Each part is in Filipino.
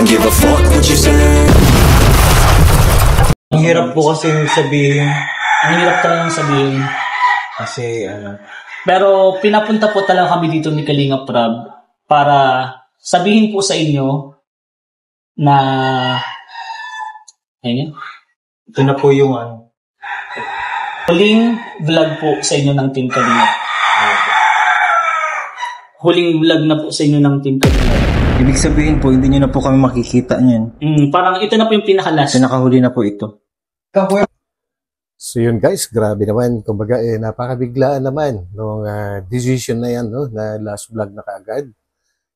don't give a fuck what you say. Ang hirap po kasi sabihin. Ang hirap talagang sabihin. Kasi, Pero pinapunta po talaga kami dito ni Kalinga Prab para sabihin po sa inyo na ayun, ito na po yung huling vlog po sa inyo ng Team Kalinga. Huling vlog na po sa inyo ng Team Kalinga. ibig sabihin po, hindi nyo na po kami makikita niyan. Parang ito na po yung pinaka-last. Nakahuli na po ito. So yun guys, grabe naman. Kumbaga, napakabiglaan naman nung decision na yan, no? Na last vlog na kaagad.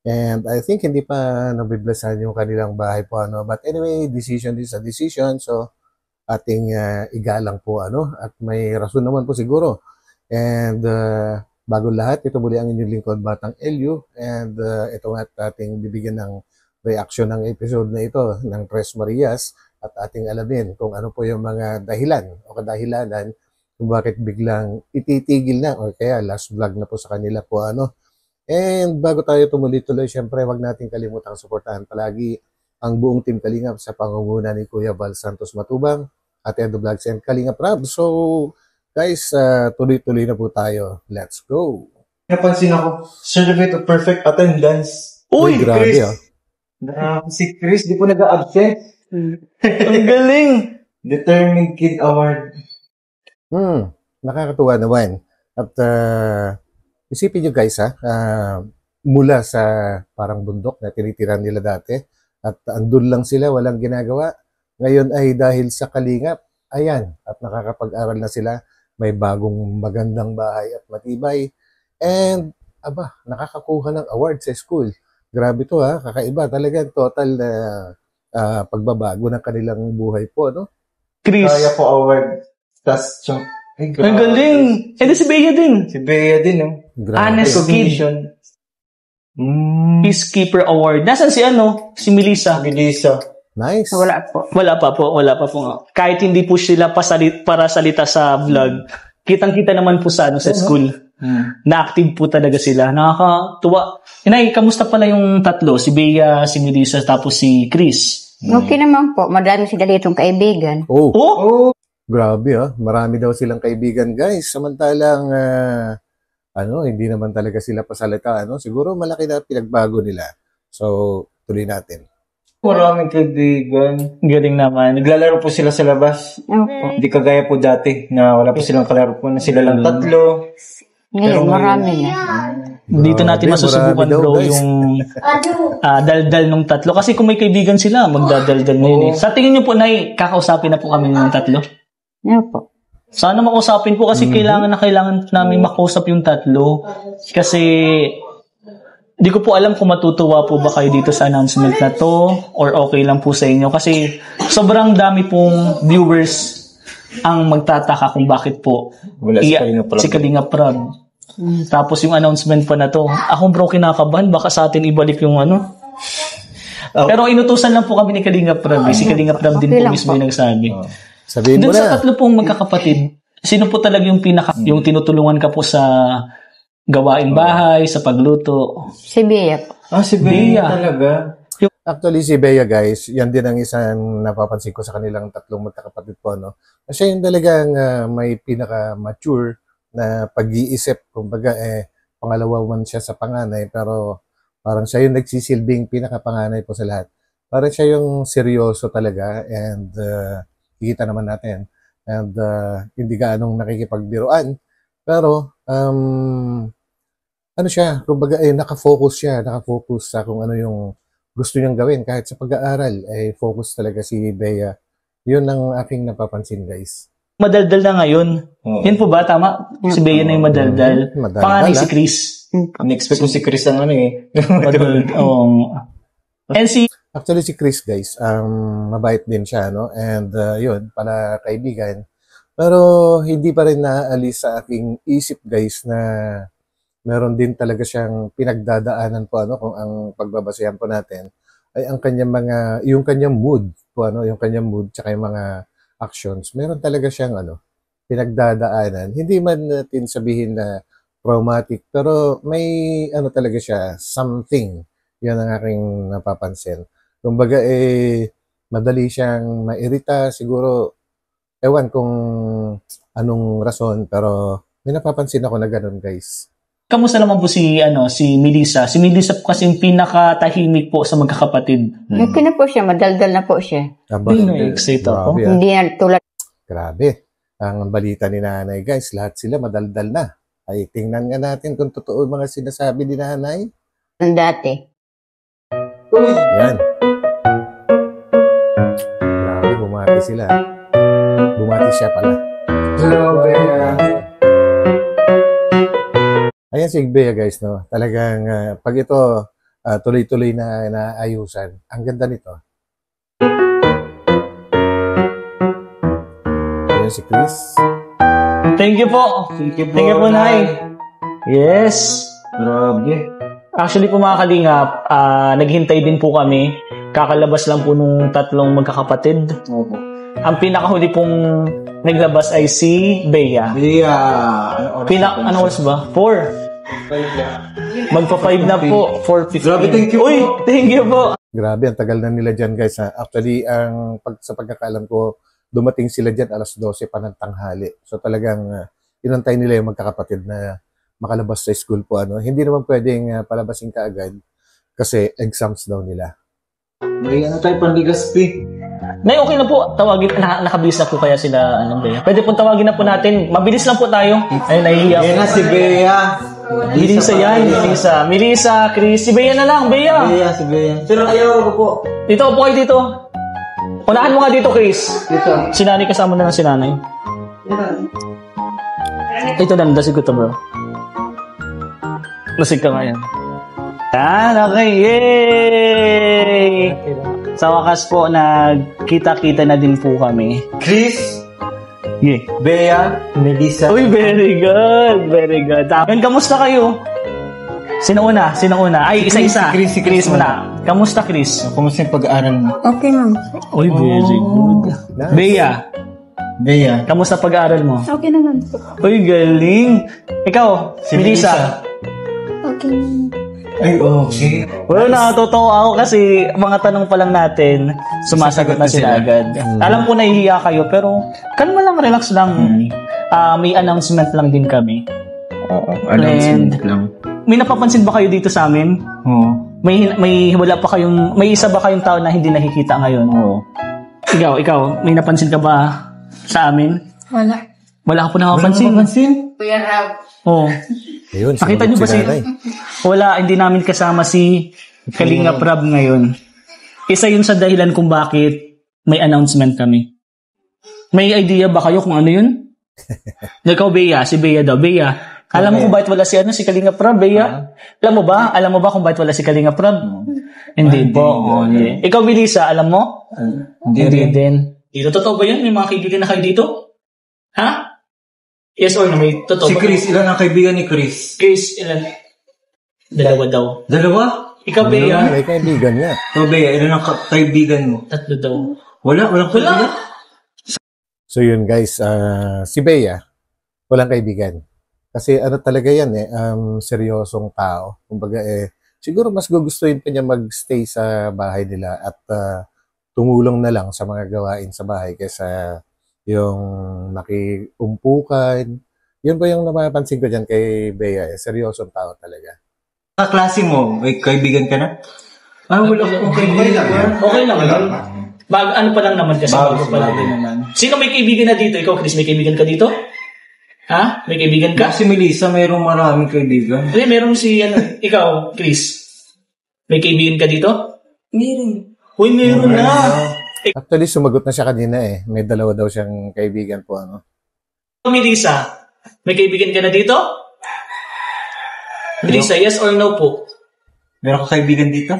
And I think hindi pa nabiblasan yung kanilang bahay po, ano. But anyway, decision is a decision. So, ating igalang po, ano. At may rason naman po siguro. And bago lahat, ito muli ang inyong lingkod, Batang Elio. And ito nga ating bibigyan ng reaction ng episode na ito ng Tres Marias. At ating alamin kung ano po yung mga dahilan o kadahilanan kung bakit biglang ititigil na o kaya last vlog na po sa kanila po, ano. And bago tayo tumuloy-tuloy, syempre wag nating kalimutang suportahan palagi ang buong Team Kalingap sa pangunguna ni Kuya Val Santos Matubang at Edo Vlogs and Kalinga Prab. So guys, tuloy-tuloy na po tayo. Let's go! Napansin ako, certificate of perfect attendance. Uy, grabe Chris. Si Chris, di po nag-absent. Ang galing! Determined Kid Award. Nakakatuwa naman. At isipin nyo guys, mula sa parang bundok na tinitira nila dati at andun lang sila, walang ginagawa. Ngayon ay dahil sa Kalingap, ayan, at nakakapag-aral na sila, may bagong magandang bahay at matibay. And, nakakakuha ng award sa school. Grabe to kakaiba. Talagang total na pagbabago ng kanilang buhay po, no? Chris. Kaya po award. Tas, ang galing! And si Bea din. Si Bea din, no? Honest Kid. Peacekeeper Award. Nasaan si Si Melissa. Nice. Wala pa po. Kahit hindi po sila para salita sa vlog, kitang-kita naman po sa school. Na-active po talaga sila. Nakakatuwa. Inay, kamusta pala yung tatlo? Si Bea, si Melissa, tapos si Chris. Okay naman po. Madami sila ditong kaibigan. Oh. Grabe Marami daw silang kaibigan guys. Samantalang, hindi naman talaga sila pasalita. Siguro malaki na pinagbago nila. So, tuloy natin. Maraming kaibigan. Galing naman. Naglalaro po sila sa labas. Opo. Hindi kagaya po dati na wala po silang kalaro po na sila lang tatlo. Ngayon, marami na. Dito natin masusubukan daw, bro guys. yung daldal nung tatlo. Kasi kung may kaibigan sila, magdadaldal na yun. Sa tingin nyo po, Nay, kakausapin na po kami ng tatlo? Opo. Sana makausapin po kasi kailangan namin makausap yung tatlo. Kasi di ko po alam kung matutuwa po ba kayo dito sa announcement na to or okay lang po sa inyo. Kasi sobrang dami pong viewers ang magtataka kung bakit po Wala si Kalinga Prab. Tapos yung announcement pa na to, ako bro kinakabahan, baka sa atin ibalik yung Pero inutusan lang po kami ni Kalinga Prab. Si Kalinga Prab din po mismo yung nagsabi. Sabihin mo Doon sa na. tatlo pong magkakapatid, sino po talaga yung yung tinutulungan ka po sa gawain bahay, sa pagluto? Si Bea po. Si Bea talaga. Actually, si Bea guys, yan din ang isang napapansin ko sa kanilang tatlong magkakapatid po, no? Kasi yung talagang may pinaka-mature na pag-iisip. Kumbaga, pangalawa man siya sa panganay, pero parang siya yung nagsisilbing pinaka-panganay po sa lahat. Parang siya yung seryoso talaga and kikita naman natin. And hindi gaanong nakikipagbiruan. Pero, siya, kumbaga, nakafocus sa kung ano yung gusto niyang gawin. Kahit sa pag-aaral, focus talaga si Bea. Yun ang aking napapansin, guys. Madaldal na ngayon. Yan po ba? Tama? Si Bea na yung madaldal. Madaldal, Panganay si Chris. In-expect ko si Chris ang Actually, si Chris, guys, mabait din siya, no? And yun, pala kaibigan. Pero hindi pa rin naaalis sa aking isip, guys, na meron din talaga siyang pinagdadaanan po, kung ang pagbabasehan po natin ay ang kanyang yung kanyang mood po, yung kanyang mood tsaka yung mga actions. Meron talaga siyang pinagdadaanan. Hindi man natin sabihin na traumatic, pero may talaga siya, something. Yan ang aking napapansin. Kumbaga, madali siyang mairita. Siguro, ewan kung anong rason, pero may napapansin ako na ganun, guys. Kamusta naman po si Melissa? Si Melissa po kasi yung pinakatahimik po sa magkakapatid. Okay na po siya, madaldal na po siya. Aba, Na-excite ako. grabe, ah. Hindi na tulad Grabe. Ang balita ni nanay, guys, lahat sila madaldal na. Ay, tingnan nga natin kung totoo yung mga sinasabi ni nanay. ng dati. Yan. Grabe, bumati sila. Bumati siya pala. Ayan si Bea, guys, no? Talagang, pag ito, tuloy-tuloy na naayusan, ang ganda nito. Ayan si Chris. Thank you po. Thank you po, Nay. Yes. Grabe. Actually po mga kalingap, naghintay din po kami. Kakalabas lang po nung tatlong magkakapatid. Opo. Ang pinakahuli pong naglabas ay si Bea. Anong oras ba? 4. Magpa-5 na po. 4:15. Grabe, thank you Uy, po. thank you po. Grabe, ang tagal na nila dyan, guys. Ha? Actually, sa pagkakaalam ko, dumating sila dyan alas 12 pa ng tanghali. So talagang inantay nila yung magkakapatid na makalabas sa school po. Hindi naman pwedeng palabasin kaagad kasi exams daw nila. May tayo panligas, P. Nay, okay na po. Tawagin, nakabilis na po kaya sila, Bea. Pwede po tawagin na po natin. Mabilis lang po tayo. Ay, nahihiya Yan po. na si Bea. Melissa yan, Melissa. Melissa, Chris. Si Bea na lang, Bea. Bea, si Bea. Pero ayaw ko po. Dito, po kayo dito. Unahan mo nga dito, Chris. Dito. Si nanay kasama na lang si nanay. Ito na, dasig ko to, bro. Lasig ka nga yan. Yan, okay. Yay! Sa wakas po, nagkita-kita na din po kami. Chris, Yeah. Bea, Melissa. Uy, very good. Very good. Yan, kamusta kayo? Sino una? Ay, isa-isa. Si Chris muna. Kamusta, Chris? Kumusta yung pag-aaral mo? Okay, ma'am. Uy, very good. Nice. Bea, Bea. kamusta pag-aaral mo? Okay naman po. Uy, galing. Ikaw, Si Melissa. Okay. Ay, okay. Well, nakatotoo ako kasi mga tanong pa lang natin, sumasagot na sila agad. Alam ko nahihiya kayo, pero kalma lang, relax lang. May announcement lang din kami. Oo, announcement lang. May napapansin ba kayo dito sa amin? Oo. May isa ba kayong tao na hindi nakikita ngayon? Oo. Ikaw, may napansin ka ba sa amin? Wala. Wala ka po nakapansin? Kuya Rab. Oo. Ayun, Nakita niyo ba nanay. Wala, hindi namin kasama si Kalinga Prab ngayon. Isa yun sa dahilan kung bakit may announcement kami. May idea ba kayo kung ano yun? Ikaw, Bea. Si Bea daw. Bea, alam mo kung bakit wala si Kalinga Prab, Bea? Alam mo ba kung bakit wala si Kalinga Prab? Hindi po. Okay. Ikaw, Melissa, alam mo? Hindi din. Dito, totoo ba yan? May mga kaibigan na kayo dito? Ha? Yes or no? May totoo Si ba? Chris, ilan ang kaibigan ni Chris? Chris, ilan? Dalawa daw. Dalawa? Ikaw, Bea? May kaibigan nga. So, Bea, ilan ang kaibigan mo? Tatlo daw. Walang kaibigan? So yun, guys, si Bea, walang kaibigan. Kasi talaga yan seryosong tao. Kumbaga siguro mas gugustuhin pa niya magstay sa bahay nila at tumulong na lang sa mga gawain sa bahay kaysa yung nakiumpukan. Yun ba yung napapansin ko dyan kay Bea? Seryosong tao talaga. Kaklase mo, may kaibigan ka na? Wala akong kaibigan. Okay lang. Ano pa lang naman kasi bago pa lang din naman. Sino may kaibigan na dito? Ikaw, Chris, may kaibigan ka dito? Ha? May kaibigan ka? Si Melissa, mayroong maraming kaibigan. Hindi, meron ikaw, Chris. May kaibigan ka dito? Meron. Uy, meron na. Actually, sumagot na siya kanina May dalawa daw siyang kaibigan po. Melissa, may kaibigan ka na dito? Melissa, yes or no po? Meron ka kaibigan dito?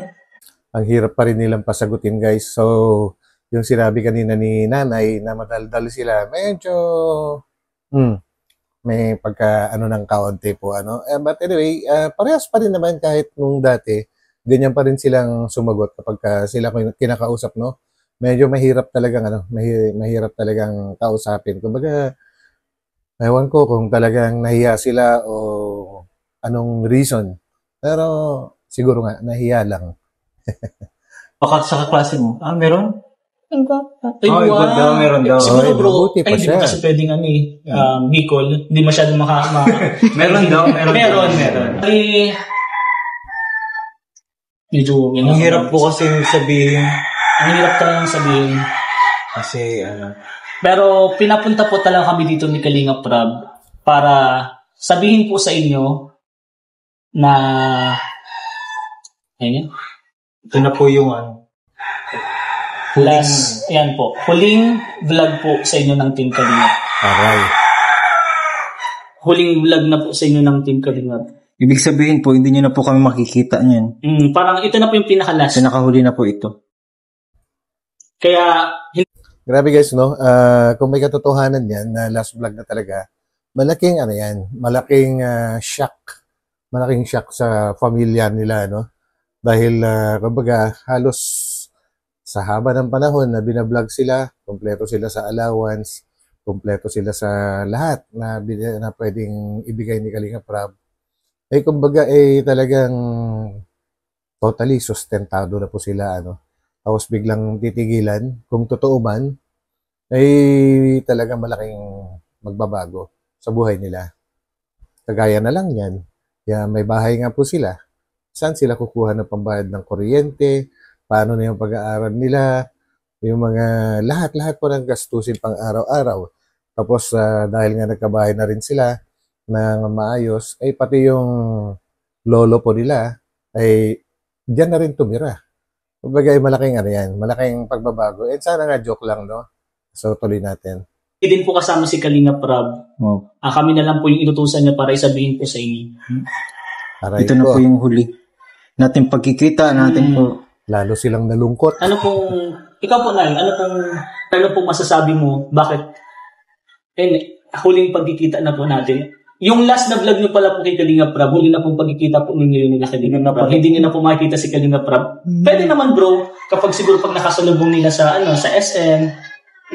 Ang hirap pa rin nilang pasagutin, guys. So, yung sinabi kanina ni nanay na madaldal sila, medyo may pagka ng kaunti po but anyway, parehas pa rin naman kahit nung dati, ganyan pa rin silang sumagot kapag sila kinakausap, no? Medyo mahirap talagang mahirap talagang kausapin. Kumbaga, ewan ko kung talagang nahiya sila o anong reason. Pero siguro nga nahiya lang. Baka sa kaklase mo. Ah, meron? Ang gwapo. Ay, Oh, wow. good daw, meron daw. Siguro, Ay, bro, mabuti pa ay, hindi mo siya. kasi pwedeng Bicol. Hindi masyado Meron daw, meron. meron. Ay, medyo, Ang hirap po kasi sabihin. Ang hirap talagang sabihin. Kasi, Pero pinapunta po talaga kami dito ni Kalinga Prab para sabihin po sa inyo na ayun, ito na po yung yan po, huling vlog po sa inyo ng Team Kalinga. Aray. Huling vlog na po sa inyo ng Team Kalinga. ibig sabihin po, hindi nyo na po kami makikita niyan. Parang ito na po yung pinaka-last. Pinakahuli na po ito. Kaya, Grabe guys, no? Kung may katotohanan yan, na last vlog na talaga, malaking malaking shock. Malaking shock sa pamilya nila, no? Dahil, kumbaga, halos sa haba ng panahon na binablog sila, kompleto sila sa allowance, kompleto sila sa lahat na pwedeng ibigay ni Kalinga Prab. Eh, kumbaga, talagang totally sustentado na po sila, ano? Tapos biglang titigilan, kung totoo man, ay talagang malaking magbabago sa buhay nila. Kagaya na lang yan. Kaya may bahay nga po sila. Saan sila kukuha ng pambayad ng kuryente? Paano na yung pag-aaral nila? Yung mga lahat po ng gastusin pang araw-araw. Tapos dahil nga nagkabahay na rin sila ng maayos, ay pati yung lolo po nila ay diyan na rin tumira. Kumbaga ay malaking pagbabago. Sana nga joke lang, no? So tuloy natin. hindi din po kasama si Kalinga Prab. Oh. Kami na lang po yung inutusan niya para isabihin po sa inyo. Aray Ito na ko, po yung huli. Natin pagkikita, natin po. lalo silang nalungkot. Ano pong, ikaw po, Nay, ano pong masasabi mo? Bakit? Huling pagkikita na po natin. Yung last na vlog niyo pala po kay Kalinga Prab, huli na pong pagkikita po ninyo yun nila Kalinga Prab. Hindi niyo na po makikita si Kalinga Prab. Pwede naman bro, kapag siguro pag nakasalubong nila sa SM,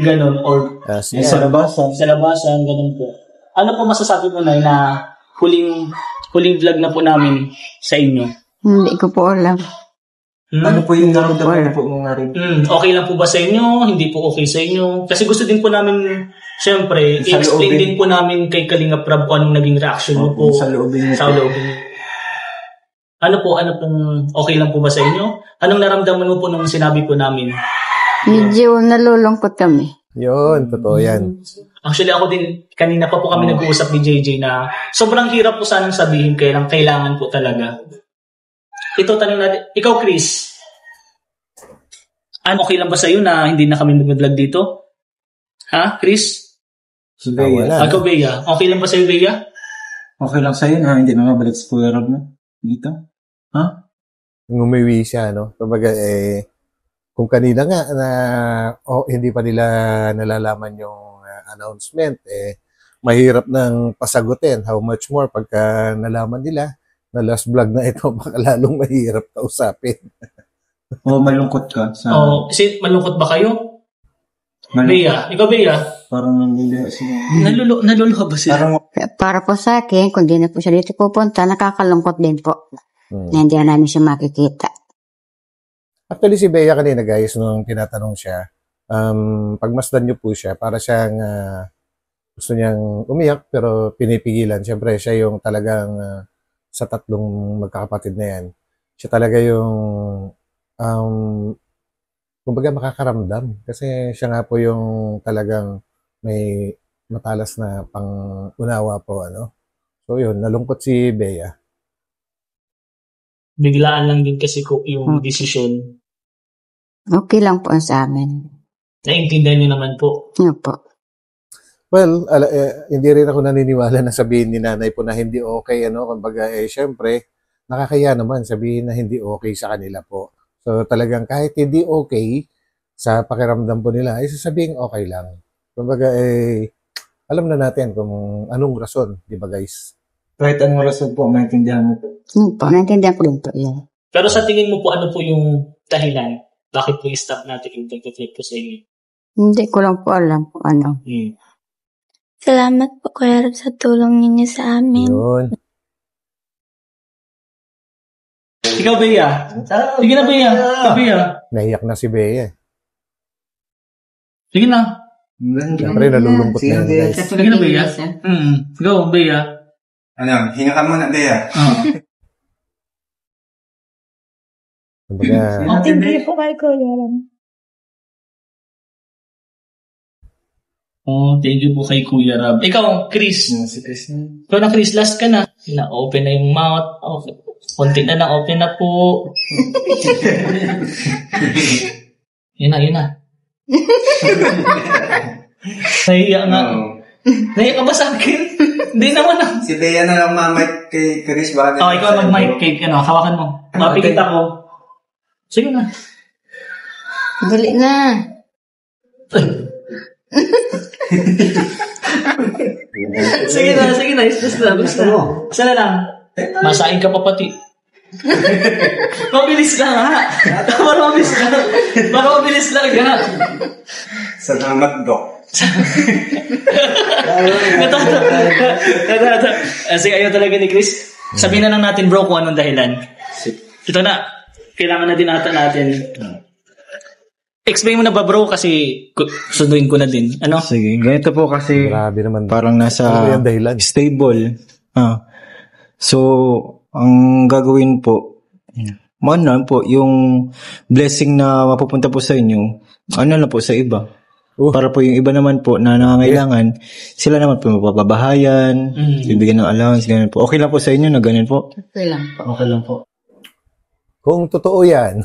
ganun, or Yes. Sa labasan. sa labasan, ganun po. Ano po masasabi mo, Nay, na huling vlog na po namin sa inyo? Hindi ko po alam. Ano po yung naramdaman po mong narinig? Okay lang po ba sa inyo? Hindi po okay sa inyo? Kasi gusto din po namin, syempre, Sa i-explain loobin. din po namin kay Kalinga Prab kung anong naging reaction mo po Sa loobin niyo sa po. loobin niyo. Ano pong okay lang po ba sa inyo? Anong naramdaman mo po nung sinabi po namin? Medyo nalulungkot kami. Yun, totoo yan. Actually, ako din, kanina pa po kami nag-uusap ni JJ na sobrang hirap po sanang sabihin, kaya lang kailangan po talaga. Ito, tanong natin. Ikaw, Chris, ano okay lang ba sa'yo na hindi na kami mag-vlog dito? Ha, Chris? Si Wala. Bea. Ikaw, Bea. Okay lang ba sa'yo, Bea? Okay lang sa'yo na hindi na mabalik sa Kuya Rob na. Dito. Ha? Ngumiwi siya, no? Kumbaga, kung kanina nga na hindi pa nila nalalaman yung announcement, mahirap nang pasagutin. How much more pagka nalaman nila na last vlog na ito, baka lalong mahirap kausapin. O malungkot ka. Sa, Kasi malungkot ba kayo? malungkot. Bea. Ikaw, Bea. Parang naluluha sila. Naluluha ba sila? Parang Para po sa akin, kung di na po siya dito pupunta, nakakalungkot din po. Na hindi na namin siya makikita. Actually, si Bea kanina, guys, nung tinatanong siya, pagmasdan niyo po siya, para siyang gusto niyang umiyak, pero pinipigilan. Siyempre, siya yung talagang sa tatlong magkakapatid na yan. Siya talaga yung kumbaga makakaramdam. Kasi siya nga po yung talagang may matalas na pang-unawa po, ano. So yun, nalungkot si Bea. Biglaan lang din kasi yung desisyon. Okay lang po sa amin. Naiintindihan niyo naman po. Ano po? Well, hindi rin ako naniniwala na sabihin ni nanay po na hindi okay, ano. Kumbaga, syempre, nakakaya naman sabihin na hindi okay sa kanila po. So talagang kahit hindi okay sa pakiramdam po nila, ay sasabihin okay lang. Kumbaga, alam na natin kung anong rason, di ba guys? kahit anong rason po, maintindihan mo po. Ano po? Naintindihan ko din po yan. Pero sa tingin mo po, ano po yung dahilan? Bakit po i-stop natin yung pag-flip po sa inyo? Hindi ko lang po alam kung ano. Salamat po, Kuya Rob, sa tulong ninyo sa amin. Yun. Ikaw, Bea. Sige na, Bea. Ikaw, Bea. Naiyak na si Bea. Sige na. Siyempre, nalulungkot na yan, guys. Sige na, Bea. Go, Bea. Ano, hinga ka muna, Bea. Kumbaga, Hindi po kay Kuya Ram. Thank you po kay Kuya Rab. Ikaw, Chris. Si Chris na. Ikaw na, Chris, last ka na. Na-open na yung mouth. Okay. Konti na lang, open na po. Yun na. Nahiya nga. Nahiya ka ba sa akin? Hindi naman na. Si Bea na lang mamay kay Chris. Baka Ikaw mag-mic cake. Hawakan mo. Mapikit ako. Sige na. Dali na. Sige na. Basta. Isa na lang. Masain ka pa pati. Mabilis lang ha. Para mabilis lang ha. Salamat, Dok. Sige, ayaw talaga ni Chris. Sabihin na lang natin, bro, kung anong dahilan. Ito na. Kailangan na din natin. Explain mo na ba, bro? Kasi sunduin ko na din. Ano? Sige, ganito po kasi grabe naman. parang Ano nasa yung dahilan? stable. So, ang gagawin po, man po, yung blessing na mapupunta po sa inyo, ano na po sa iba. Para po yung iba naman po na nangangailangan, sila naman po mapapabahayan, bibigyan ng allowance, ganyan po. Okay lang po sa inyo na ganyan po? Okay lang po. Okay lang po. Kung totoo yan,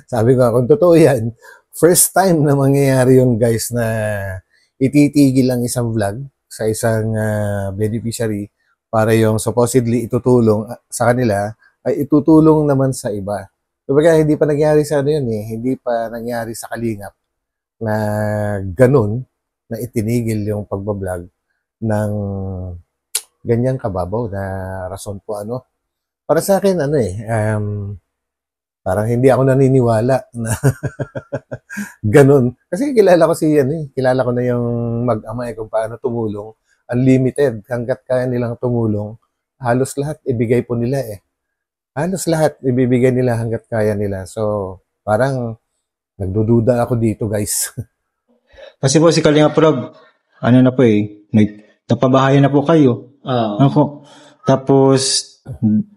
sabi ko, kung totoo yan, first time na mangyayari yung guys na ititigil ang isang vlog sa isang beneficiary para yung supposedly itutulong sa kanila ay itutulong naman sa iba. Kumbaga, hindi pa nangyari sa ano yun eh, hindi pa nangyari sa Kalingap na ganun na itinigil yung pagbablog ng ganyang kababaw na rason po ano. Para sa akin, parang hindi ako naniniwala na ganun. Kasi kilala ko kilala ko na yung mag-ama kung paano tumulong. Unlimited, hanggat kaya nilang tumulong, halos lahat ibigay po nila eh. Halos lahat ibibigay nila hanggat kaya nila. So, parang nagdududa ako dito, guys. Kasi po si Kalinga Prab, ano na po napabahayan na po kayo. Ako. Tapos,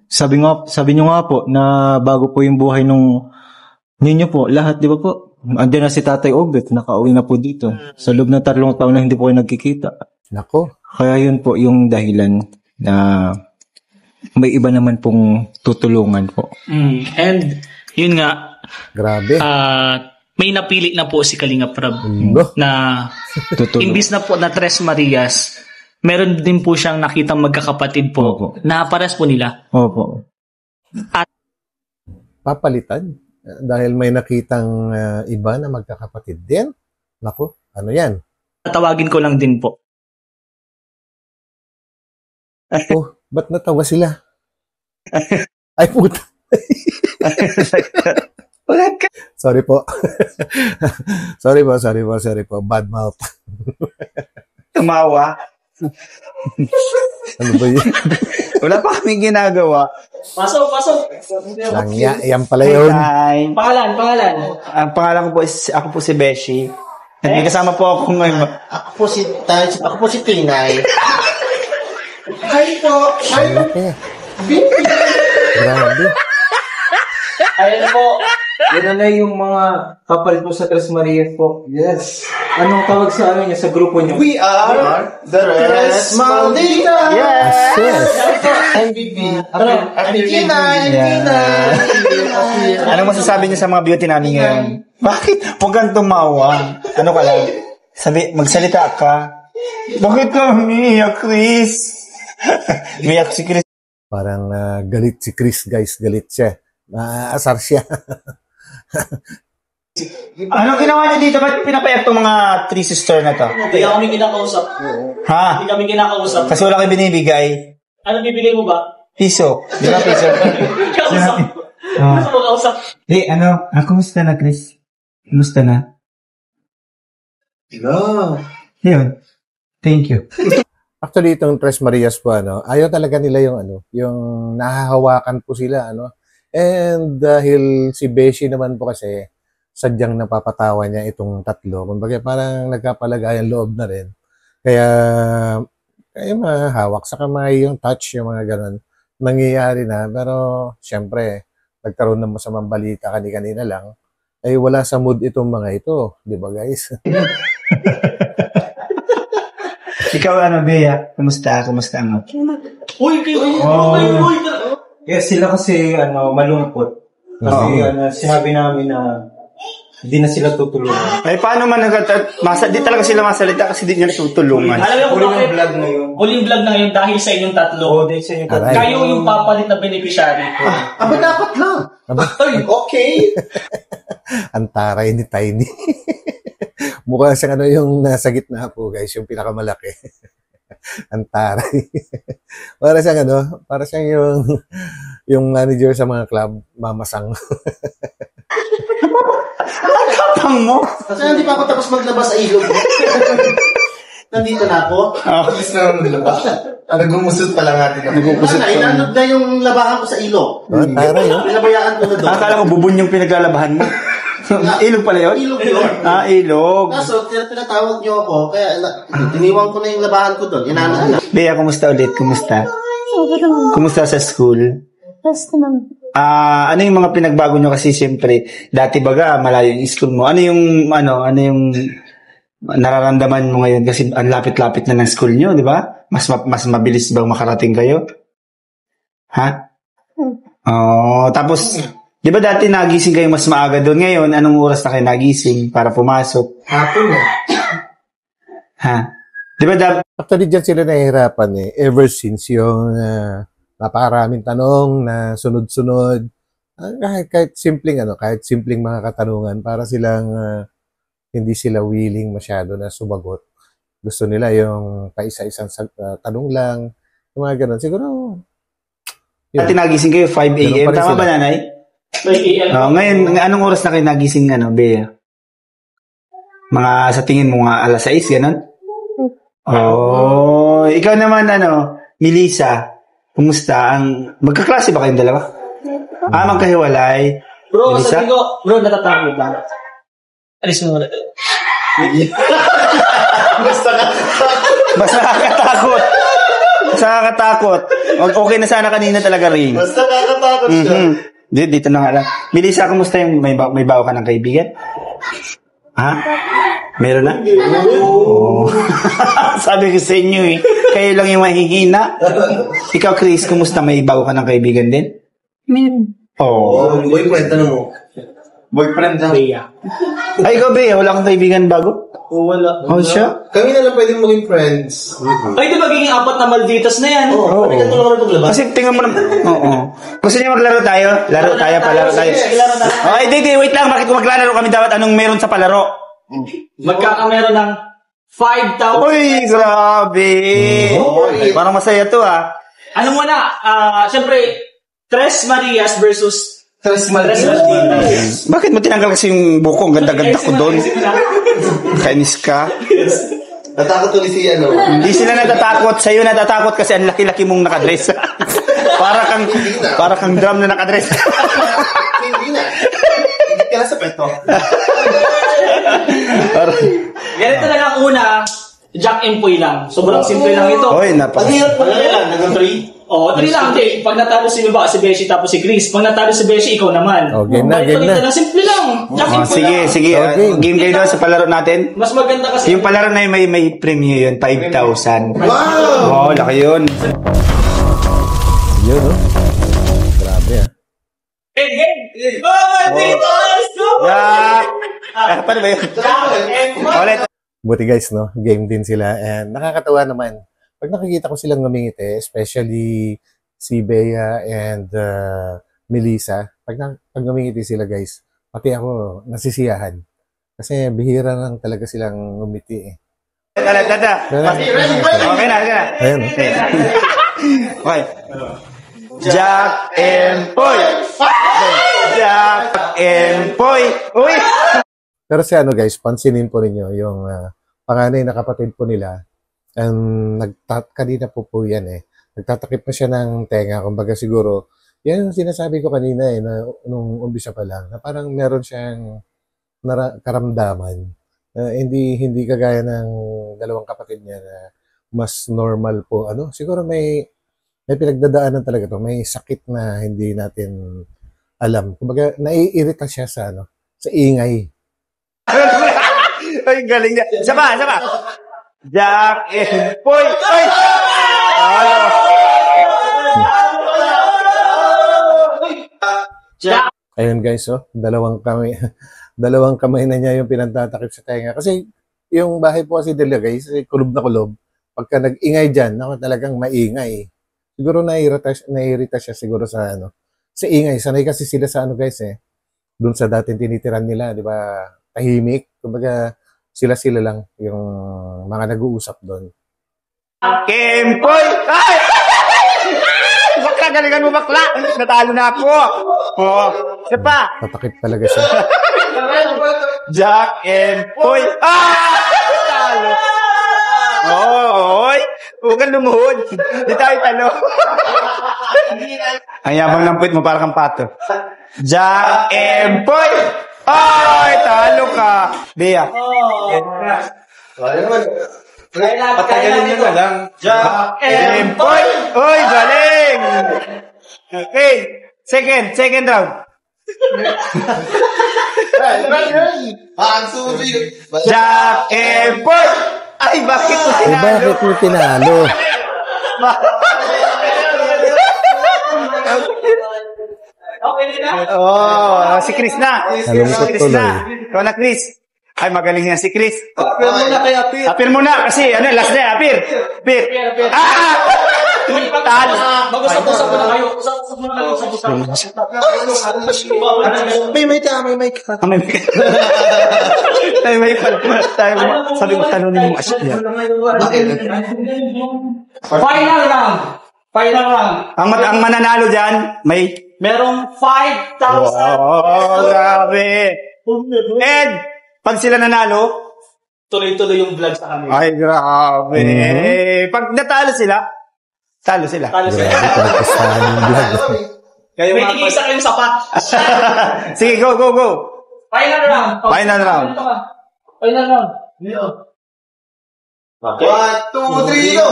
sabi nyo nga po na bago po yung buhay ninyo po, lahat, di ba po? Andiyan na si Tatay Obet, nakauwi na po dito. Sa loob ng 3 taon na hindi po kayo nagkikita. Nako. Kaya yun po yung dahilan na may iba naman pong tutulungan po. And, yun nga, Grabe. may napili na po si Kalinga Prab na Tutulong. imbis na po na Tres Marias, meron din po siyang nakitang magkakapatid po Opo. na pares po nila. Opo. Papalitan. Dahil may nakitang iba na magkakapatid din. Nako, ano yan? Tawagin ko lang din po. Oh, ba't natawa sila? Ay, puta. Sorry po. Sorry po. Bad mouth. Tumawa. Ano ba yun? Wala pa kaming ginagawa. Pasok. Yan pala yun. Hi. Pangalan. Ang pangalan ko po is, ako po si Beshi. At may kasama po ako ngayon. Ako po si Tinay. Hi po. Okay. Grabe. Ayan po. Yan na yung mga kapalit po sa Tres Marias po. Yes. Anong tawag sa amin sa grupo nyo? We are the Tres Maldita. Yes! Yes. MVP. Happy Tinay. Anong masasabi niyo sa mga beauty namin ngayon? Bakit? Huwag kang tumawa. Ano ka lang? Magsalita ka. Bakit ka umiiyak, Chris? Umiiyak si Chris. Parang galit si Chris, guys. Galit siya. Asar siya. Anong ginawa niyo dito? Ba't pinapayak itong mga 3 sister na to? Hindi kami kinakausap. Ha? Hindi kami kinakausap. Kasi wala kayo binibigay. Ano bibili mo ba? Piso. Di ba piso? Kausap. Gusto mo kausap? Kumusta na, Chris? Kumusta na? Hello. Yun. Thank you. Actually, itong Tres Marias po, ayaw talaga nila yung yung nahahawakan po sila, And dahil si Beshi naman po kasi, sadyang napapatawa niya itong tatlo. Kumbaga parang nagkapalagayan loob na rin. Kaya, mahawak sa kamay, yung touch, yung mga ganun. Nangyayari na. Pero, syempre, nagkaroon ng masamang balita kanina lang. Ay wala sa mood itong mga ito. Di ba, guys? Ikaw ano, Bea? Kumusta? Kumusta ang... Yes, sila kasi malungkot. Kasi sinabi namin na hindi na sila tutulungan. Ay, paano man di talaga sila masalita kasi di niya natutulungan. Alam mo Huling bakit? vlog ngayon. Huling vlog na ngayon dahil sa inyong tatlo. Dahil sa inyo Aray. Kayo yung papalit na beneficiary ko. Aba, dapat lang. Okay. Ang taray ni Tiny. Mukha siyang yung nasa gitna po, guys, yung pinakamalaki. Ang taray. Para siyang yung manager sa mga club, mamasang. Ang kapang mo! Kasi hindi pa ako tapos maglabas sa ilog. Nandito na ako. Alis na lang naglabas. Nagumusot pa lang natin. Wala na, inanod na yung labahan ko sa ilog. Oh, taray, oh. Pinabayaan ko na doon. Akala ko bubon yung pinaglalabahan mo. Ilog pala yun? Ilog yun. Ilog. Kaso, pinatawag niyo ako, kaya tiniwang ko na yung labahan ko doon. Inanod na. Bea, kumusta ulit? Kumusta? Okay naman. Kumusta sa school? Basta naman. Ano yung mga pinagbago nyo kasi siyempre, dati baga, malayo yung school mo. Ano yung nararamdaman mo ngayon kasi ang lapit-lapit na ng school nyo, di ba? Mas mabilis bang makarating kayo? Ha? Tapos, di ba dati nagising kayo mas maaga doon? Ngayon, anong oras na kayo nagising para pumasok? Hapon na. Ha? Di ba Actually, dyan sila nahihirapan ever since yung napakaraming tanong na sunod-sunod. Kahit simpleng mga katanungan para silang hindi sila willing masyado na sumagot. Gusto nila yung paisa-isang tanong lang, yung mga ganun. Siguro, dati nagising kayo 5 Ganun a.m. pa rin Tama sila. ba, nanay? Ngayon, anong oras na kayo nagising, Bea? Mga sa tingin mo nga alas 6, ganun? Ikaw naman, Melissa, kumusta? Magkaklase ba kayong dalawa? Magkahiwalay. Bro, Melissa? sabi ko, natatakot lang. Alis mo muna. Basta nakakatakot. Okay na sana kanina talaga rin. Basta nakakatakot siya. Dito na nga lang. Melissa, kumusta yung may bago ka ng kaibigan? Ha? Meron na? Oo. Sabi ko sa inyo kayo lang yung mahihina. Ikaw, Chris, kumusta? May bago ka ng kaibigan din? Meron. Boyfriend, ano mo? Boyfriend na. Bea. Ay, ikaw, Bea, wala kang kaibigan bago? Wala. Siya? Kami na lang pwedeng maging friends. Ay, di magiging 4 na Malditas na yan. Oo. Pwede ka tulungan itong labas. Kasi tingnan mo naman. Oo. Gusto niyo maglaro tayo? Palaro tayo. Okay, wait lang. Bakit kung maglalaro kami dapat anong meron sa palaro? Magkakameron ng 5,000. Uy, grabe. Parang masaya to Ano muna? Siyempre, Tres Marias versus Tres Malditas. Bakit mo tinanggal kasi yung buko? Ang ganda-ganda ko doon. Kainis ka. Natakot ulit si Hindi sila natatakot. Sa'yo natatakot kasi ang laki-laki mong nakadress. para kang drum na nakadress. Hindi na. Hindi ka na sa peto. Ganito na lang una, Jack and Poy lang. Sobrang simple lang ito. Oy, Ang hirap pala yan. Nag-3. 3 lang. Hindi. Pag natalo si Beshi tapos si Chris. Pag natalo si Beshi, ikaw naman. Game na. Simple lang. Jack and Poy lang. Sige. Okay. Game kayo doon sa palaro natin. Mas maganda kasi. Yung palaro na yun, may premium yun. 5,000. Wow! Laki yun. Yun, no? Grabe, Game! Malditas! Paano ba yun? Jack and Poy! Ulit. Buti guys, no? Game din sila. And nakakatawa naman. Pag nakikita ko silang ngumingiti, especially si Bea and Melissa, pag ngumingiti sila guys, pati ako nasisiyahan. Kasi bihira lang talaga silang ngumiti Tata. Okay na. Ayan, no? Okay. Jack and Poy! Jack and Poy! Uy! Pero si guys, pansinin po ninyo yung panganay na kapatid po nila. Kanina po yan Nagtatakip na siya ng tenga. Kumbaga siguro, Yan yung sinasabi ko kanina na nung umpisa pa lang, na parang meron siyang karamdaman. Hindi kagaya ng dalawang kapatid niya na mas normal po. Siguro may pinagdadaanan talaga to. May sakit na hindi natin alam. Kumbaga, naiirita siya sa ingay. Ay, galing niya. Sama. Jack and Poy. Ay! Ayun guys, dalawang kamay na niya yung pinantatakip sa tenga. Kasi yung bahay po kasi nila guys, kulob na kulob. Pagka nag-ingay dyan, talagang maingay. Siguro nairita siya siguro sa ingay. Sanay kasi sila sa guys doon sa dating tinitiran nila, di ba? Tahimik. Kumbaga, sila lang yung mga nag-uusap doon. Kempoy! Ay! Bakla, galingan mo bakla! Natalo na ako! Isa pa! Tatakip talaga siya. Jack and Poy! Talo! Oy! Huwag kang lumuhod. Di tayo talo. Ang yabang ng puwit mo para kang pato. Jack and Poy! Ay! Talo ka! Bea. Patagalin nyo na lang. Jack and Poy! Oy! Galing! Okay. Second round. Ang susi. Jack and Poy! Ay, bakit mo tinalo? Bakit mo tinalo? Si Chris na. Nalungkot Si Chris tuloy. na. Ikaw na, Chris. Ay, magaling yan si Chris. Apir muna kay Apir. Apir muna kasi last na, Apir. Talo. Mag-usap-usap muna kayo. Usap-usap muna kayo. May mic ka. May pala. Sabi ko, talunin mo asya. Final round. Ang mananalo dyan, Merong 5,000. grabe. And, pag sila nanalo, Tuloy-tuloy yung vlog sa kanila. ay, grabe. Pag natalo sila, talo sila. Grabe, pinagpastahan yung vlog. May tig-isa kayong sapat. Sige, go. Final round. Final round. Final round. 1, 2, 3, go!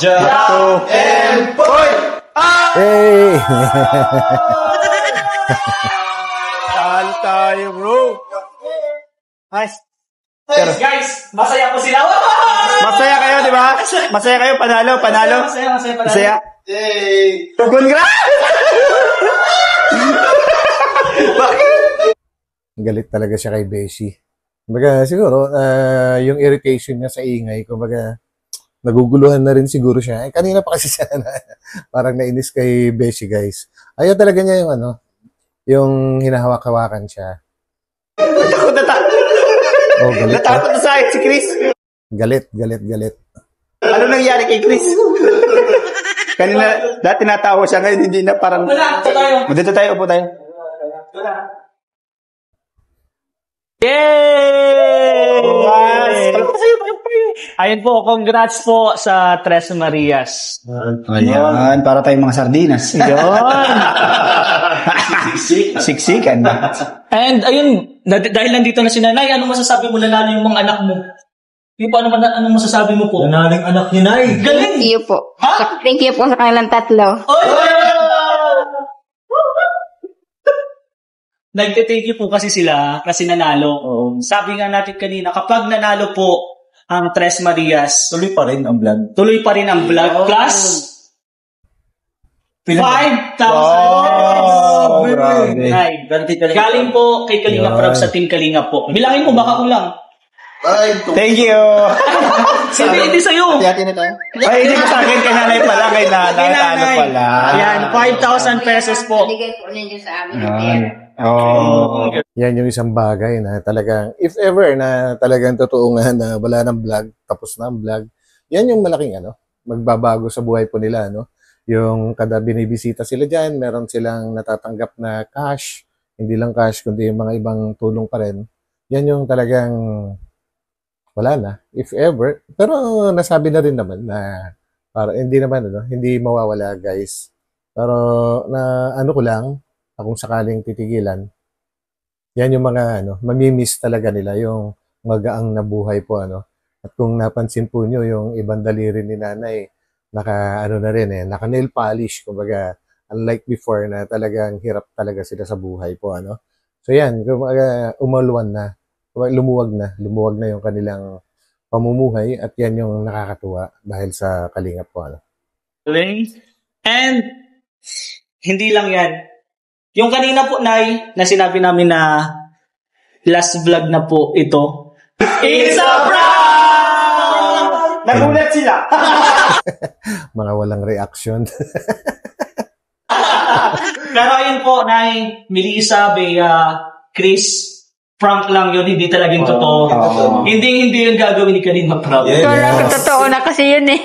Jack and Poy! Hey! Talo tayo, bro. Nice. Guys, masaya po sila. Masaya kayo, di ba? Masaya kayo, panalo. Masaya. Yay! Congrats! Galit talaga siya kay Beshi. Kumbaga, siguro, yung irritation niya sa ingay, kumbaga, naguguluhan na rin siguro siya. Kanina pa kasi siya parang nainis kay Beshi, guys. Ayaw talaga niya yung hinahawak-hawakan siya. Galit. Natakot na sa akin si Chris. Galit. Ano nangyari kay Chris? Kanina, dati natawa siya, ngayon hindi na parang... Dito tayo, upo tayo. Yay! Ayun po, congrats po sa Tres Marias. Ayan, para tayong mga sardinas. Yun. Siksikan. And ayun, dahil nandito na si Nanay, anong masasabi mo nanalo yung mga anak mo? Anong masasabi mo po? Nanaling anak ni Nay. Galing! Thank you po. Ha? Thank you po sa kanilang tatlo. Nagte-thank you po kasi sila kasi nanalo. Sabi nga natin kanina, kapag nanalo po ang Tres Marias, Tuloy pa rin ang vlog. tuloy pa rin ang vlog plus 5,000 Oh, grabe. Ay, galing po kay Kalinga Prab sa Team Kalinga po. Bilangin mo, baka kulang. Thank you. Hindi sa'yo. Hati-hati na tayo. Ay, hindi ko sa akin, kay nanay pala, kay nanay. Ano pala. Yan, 5,000 pesos po. Bigay po ninyo sa amin. Oh. Yan yung isang bagay na talagang, if ever na talagang totoo nga na wala ng vlog, tapos na ang vlog, yan yung malaking magbabago sa buhay po nila, Yung kada binibisita sila dyan, meron silang natatanggap na cash, hindi lang cash, kundi yung mga ibang tulong pa rin. Yan yung talagang wala na, if ever. Pero nasabi na rin naman na para hindi naman hindi mawawala, guys. Pero na ano ko lang, kung sakaling titigilan, yan yung mga mamimiss talaga nila yung magaang na buhay po At kung napansin po nyo, yung ibang daliri ni nanay, naka na rin naka nail polish, kumbaga unlike before na talagang hirap talaga sila sa buhay po So yan, kumbaga lumuwag na yung kanilang pamumuhay at yan yung nakakatuwa dahil sa Kalingap po And hindi lang yan. Yung kanina po, Nay, na sinabi namin na last vlog na po ito. It's a prank! Nagulat sila. Mga walang reaction. Pero ayun po, Nay, Melissa, Bea, Chris, prank lang yun, hindi talagang totoo. Hindi yun gagawin ni Karin Maprab. Totoo na kasi yun eh.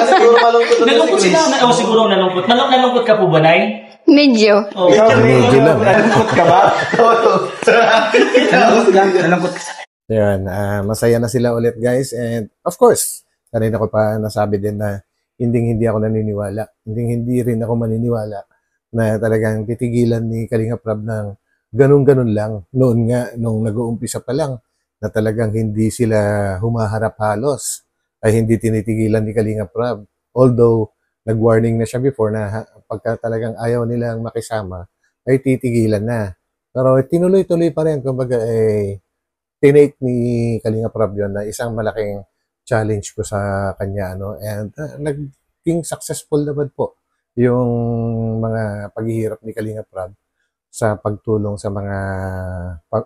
Siguro malungkot na Nalungkot si sila. Chris. Siguro nalungkot. Nalungkot ka po ba, Nay? Medyo. Medyo lang. Nalungkot ka ba? Nalungkot ka. Ayan, masaya na sila ulit, guys. And of course, kanina ko pa nasabi din na hindi ako naniniwala. Hindi rin ako maniniwala na talagang titigilan ni Kalinga Prab ng ganun-ganun lang. Noon nga, nung nag-uumpisa pa lang, na talagang hindi sila humaharap halos, ay hindi tinitigilan ni Kalinga Prab. Although, nag-warning na siya before na pagka talagang ayaw nilang makisama, ay titigilan na. Pero tinuloy-tuloy pa rin. Kumbaga, tinake ni Kalinga Prab yun na isang malaking challenge ko sa kanya. And naging successful naman po yung mga paghihirap ni Kalinga Prab sa pagtulong sa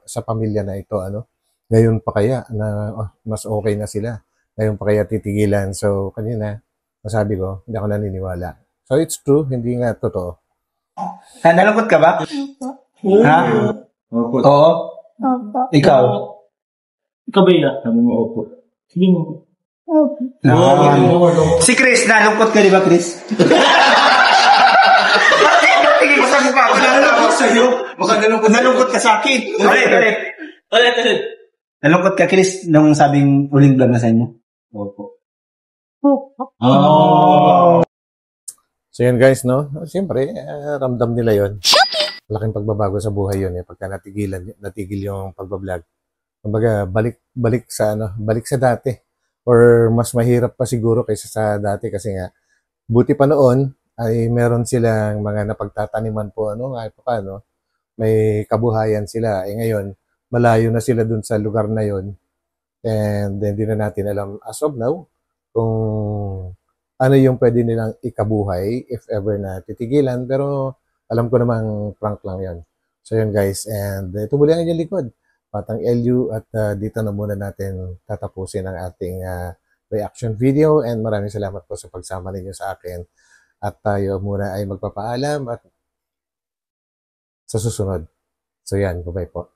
sa pamilya na ito. Ngayon pa kaya na mas okay na sila. Ngayon pa kaya titigilan. So, kanina, masabi ko, hindi ako naniniwala. So, it's true. Hindi nga totoo. Nalungkot ka ba? Ha? Opo. Oo. Opo. Ikaw? Ikaw, Bea? Sabi mo, opo. Sige mo. Opo. Si Chris, nalungkot ka di ba, Chris? Tingin ko sa mukha ko. Nalungkot sa'yo. Mukhang nalungkot ka sa akin. Ulit. Nalungkot ka, Chris, nung sabing uling vlog na sa inyo? Opo. So, yun guys, siyempre, ramdam nila yon. Malaking pagbabago sa buhay yun pagka natigil yung pagbablog. Kumbaga, balik sa dati. Or mas mahirap pa siguro kaysa sa dati kasi nga, buti pa noon ay meron silang mga napagtataniman po, kahit pa may kabuhayan sila. Ngayon, malayo na sila dun sa lugar na yon. And then, hindi na natin alam as of now kung ano yung pwede nilang ikabuhay if ever na titigilan. Pero alam ko namang prank lang yon. So yun guys, and ito muli ang inyong likod, Batang LU, at dito na muna natin tatapusin ang ating reaction video, and maraming salamat po sa pagsama ninyo sa akin, at tayo muna ay magpapaalam at sa susunod. So yan, bye-bye po.